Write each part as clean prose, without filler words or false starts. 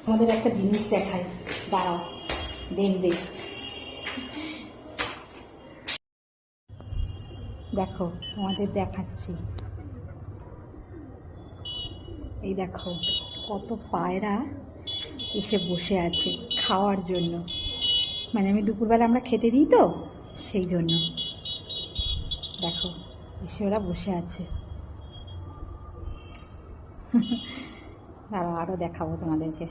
আমাদের একটা জিনিস দেখাই, দাঁড়াও দেখবে। দেখো তোমাদের দেখাচ্ছি, এই দেখো কত পায়রা এসে বসে আছে খাওয়ার জন্য। মানে আমি দুপুরবেলা আমরা খেতে দিই তো, সেই জন্য দেখো এসে ওরা বসে আছে। দাঁড়াও আরও দেখাবো তোমাদেরকে।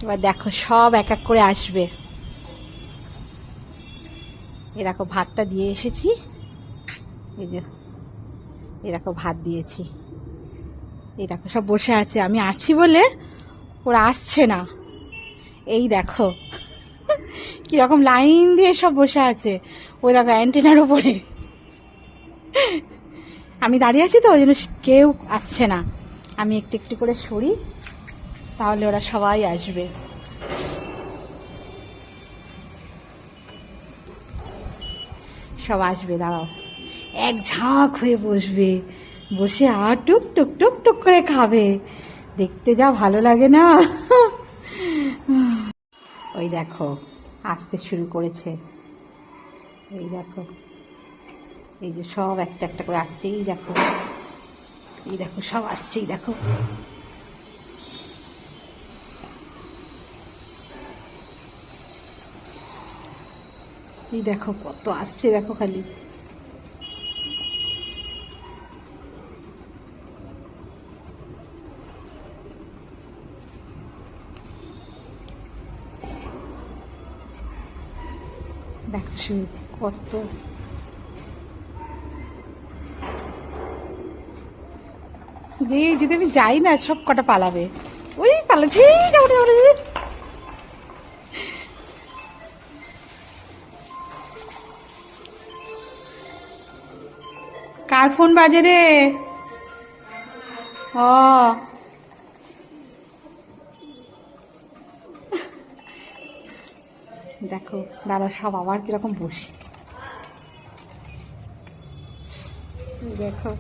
এবার দেখো সব এক এক করে আসবে। এ দেখো ভাতটা দিয়ে এসেছি, এই যে এ দেখো ভাত দিয়েছি। এই দেখো সব বসে আছে, আমি আছি বলে ওরা আসছে না। এই দেখো কিরকম লাইন দিয়ে সব বসে আছে। ওই দেখো অ্যান্টেনার উপরে আমি দাঁড়িয়ে আছি তো, ওই জন্য কেউ আসছে না। আমি একটু একটু করে সরি, তাহলে ওরা সবাই আসবে। সব আসবে, দাঁড়াও। এক ঝাঁক হয়ে বসবে, বসে আর টুক টুক টুক টুক করে খাবে। দেখতে যা ভালো লাগে না। ওই দেখো আসতে শুরু করেছে, এই দেখো এই যে সব একটা একটা করে আসছে। এই দেখো এই দেখো সব আসছে, এই দেখো এই দেখো কত আসছে, দেখো খালি। দেখো শুধু কত। যে যদি আমি যাই না সব কটা পালাবে। ওই পালাচ্ছি, কার ফোন বাজে রে? ও দেখো দাদা সব আবার কিরকম বসে, দেখো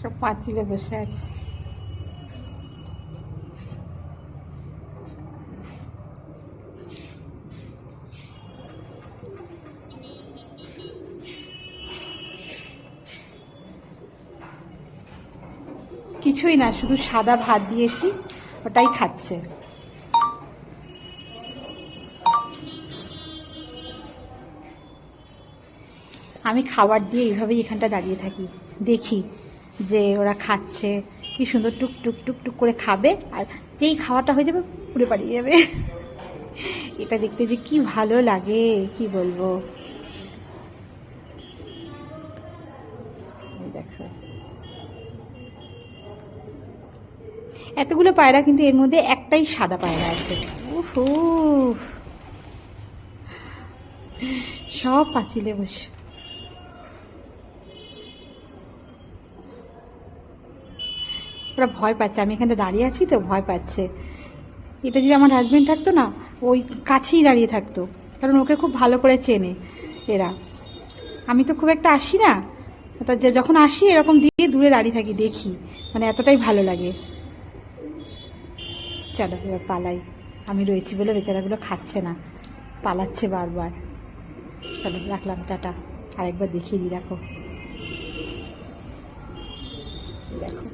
সব পাঁচিলে বসে আছে। কিছুই না, শুধু সাদা ভাত দিয়েছি, ওটাই খাচ্ছে। আমি খাবার দিয়ে এইভাবেই এখানটা দাঁড়িয়ে থাকি, দেখি যে ওরা খাচ্ছে কি সুন্দর, টুক টুক টুক টুক করে খাবে, আর যেই খাওয়াটা হয়ে যাবে উড়ে পালিয়ে যাবে। এটা দেখতে যে কি ভালো লাগে কি বলবো। দেখো এতগুলো পায়রা, কিন্তু এর মধ্যে একটাই সাদা পায়রা আছে। উহু সব পাঁচিলে বসে। ওরা ভয় পাচ্ছে, আমি এখানে দাঁড়িয়ে আছি তো ভয় পাচ্ছে। এটা যদি আমার হাজবেন্ড থাকতো না, ওই কাছেই দাঁড়িয়ে থাকতো, কারণ ওকে খুব ভালো করে চেনে এরা। আমি তো খুব একটা আসি না, তা যখন আসি এরকম দিয়ে দূরে দাঁড়িয়ে থাকি, দেখি, মানে এতটাই ভালো লাগে। চলো এবার পালাই, আমি রয়েছি বলে বেচারাগুলো খাচ্ছে না, পালাচ্ছে বারবার। চলো রাখলাম, টাটা। আরেকবার দেখিয়ে দিই, দেখো দেখো।